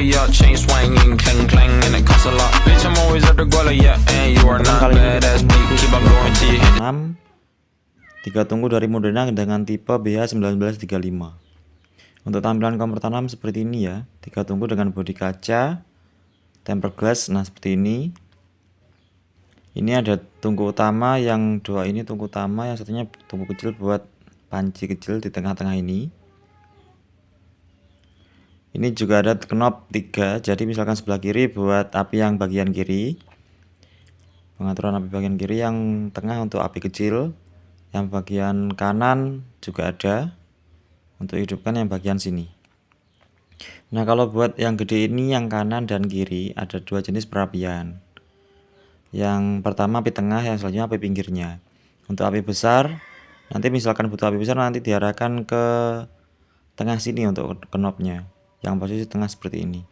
for your chain swinging, clang clang, and it costs a lot. Bitch, I'm always at the guala, yeah, and you are not badass. Beat, keep on going till you hit it. 3 tungku dari Modena dengan tipe BH1935. Untuk tampilan kompor tanam seperti ini ya, 3 tungku dengan bodi kaca, tempered glass, nah seperti ini. Ini ada tungku utama, yang 2 ini tungku utama, yang satunya tungku kecil buat panci kecil di tengah-tengah ini. Ini juga ada knob 3, jadi misalkan sebelah kiri buat api yang bagian kiri, pengaturan api bagian kiri, yang tengah untuk api kecil, yang bagian kanan juga ada untuk hidupkan yang bagian sini. Nah, kalau buat yang gede ini, yang kanan dan kiri, ada 2 jenis perapian. Yang pertama api tengah, yang selanjutnya api pinggirnya. Untuk api besar, nanti misalkan butuh api besar, nanti diarahkan ke tengah sini untuk knobnya, yang posisi tengah seperti ini,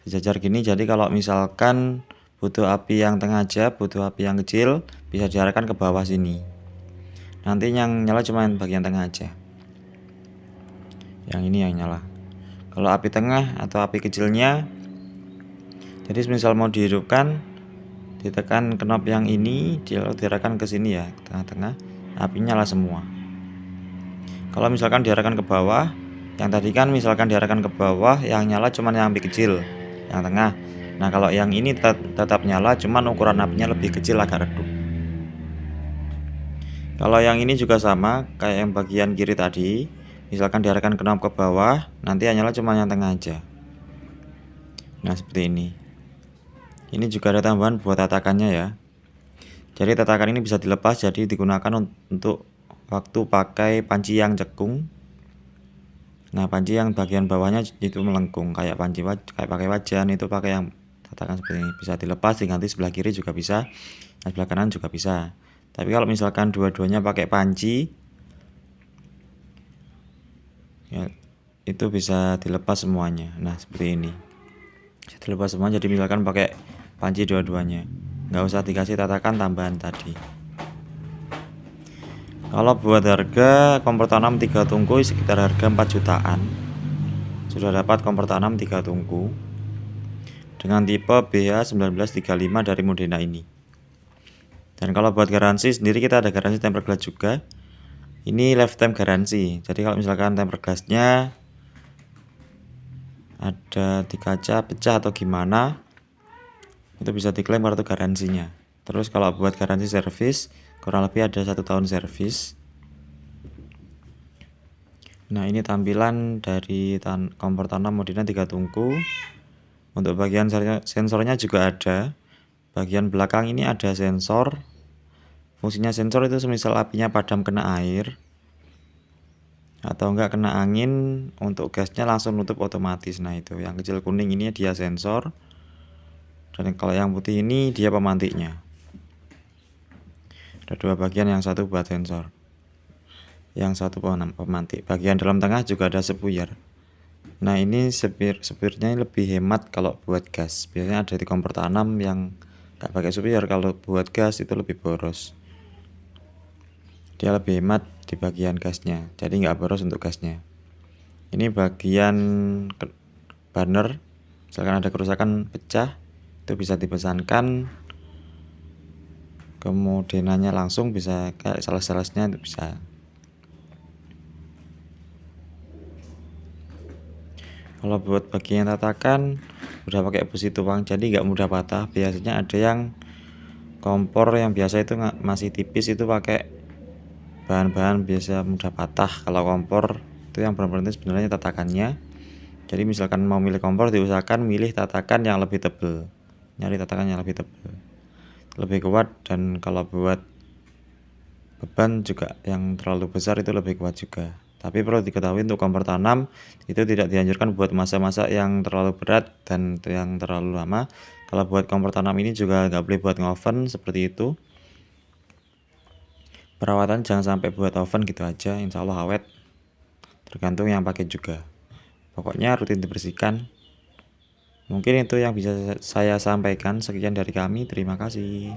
sejajar gini. Jadi kalau misalkan butuh api yang tengah aja, butuh api yang kecil, bisa diarahkan ke bawah sini. Nanti yang nyala cuma bagian tengah aja, yang ini yang nyala. Kalau api tengah atau api kecilnya, jadi misal mau dihidupkan, ditekan knob yang ini, diarahkan ke sini ya, tengah-tengah, apinya nyala semua. Kalau misalkan diarahkan ke bawah, yang tadi kan misalkan diarahkan ke bawah, yang nyala cuma yang api kecil, yang tengah. Nah, kalau yang ini tetap nyala, cuman ukuran apinya lebih kecil, agak redup. Kalau yang ini juga sama kayak yang bagian kiri tadi, misalkan diarahkan knob ke bawah, nanti yang nyala cuma yang tengah aja. Nah, seperti ini. Ini juga ada tambahan buat tatakannya ya. Jadi tatakan ini bisa dilepas, jadi digunakan untuk waktu pakai panci yang cekung. Nah, panci yang bagian bawahnya itu melengkung, kayak panci kayak pakai wajan, itu pakai yang tatakan seperti ini. Bisa dilepas, diganti sebelah kiri juga bisa, nah, sebelah kanan juga bisa. Tapi kalau misalkan dua-duanya pakai panci, ya, itu bisa dilepas semuanya. Nah, seperti ini, bisa dilepas semua. Jadi misalkan pakai panci dua-duanya, nggak usah dikasih tatakan tambahan tadi. Kalau buat harga kompor tanam 3 tungku sekitar harga 4 jutaan. Sudah dapat kompor tanam 3 tungku dengan tipe BH1935 dari Modena ini. Dan kalau buat garansi sendiri, kita ada garansi tempered glass juga. Ini lifetime garansi. Jadi kalau misalkan tempered glassnya ada di kaca pecah atau gimana, itu bisa diklaim kartu garansinya. Terus kalau buat garansi servis, kurang lebih ada 1 tahun servis. Nah, ini tampilan dari kompor tanam Modena 3 tungku. Untuk bagian sensornya juga ada. Bagian belakang ini ada sensor. Fungsinya sensor itu semisal apinya padam kena air atau enggak kena angin, untuk gasnya langsung nutup otomatis. Nah, itu yang kecil kuning ini dia sensor, dan kalau yang putih ini dia pemantiknya. Ada 2 bagian, yang satu buat sensor, yang satu pemantik. Bagian dalam tengah juga ada sepuyer. Nah, ini sepirnya lebih hemat kalau buat gas. Biasanya ada di kompor tanam yang nggak pakai sepuyer. Kalau buat gas itu lebih boros. Dia lebih hemat di bagian gasnya, jadi nggak boros untuk gasnya. Ini bagian burner, misalkan ada kerusakan pecah, itu bisa dipesankan ke Modenanya langsung, bisa kayak sales-salesnya itu bisa. Kalau buat bagian tatakan udah pakai besi tuang, jadi nggak mudah patah. Biasanya ada yang kompor yang biasa itu masih tipis, itu pakai bahan-bahan biasa mudah patah. Kalau kompor itu yang benar-benar itu sebenarnya tatakannya. Jadi misalkan mau milih kompor, diusahakan milih tatakan yang lebih tebal, nyari tatakan yang lebih tebal, lebih kuat. Dan kalau buat beban juga yang terlalu besar itu lebih kuat juga. Tapi perlu diketahui untuk kompor tanam itu tidak dianjurkan buat masak-masak yang terlalu berat dan yang terlalu lama. Kalau buat kompor tanam ini juga nggak boleh buat ngoven seperti itu. Perawatan jangan sampai buat oven gitu aja, insya Allah awet. Tergantung yang pakai juga. Pokoknya rutin dibersihkan. Mungkin itu yang bisa saya sampaikan. Sekian dari kami, terima kasih.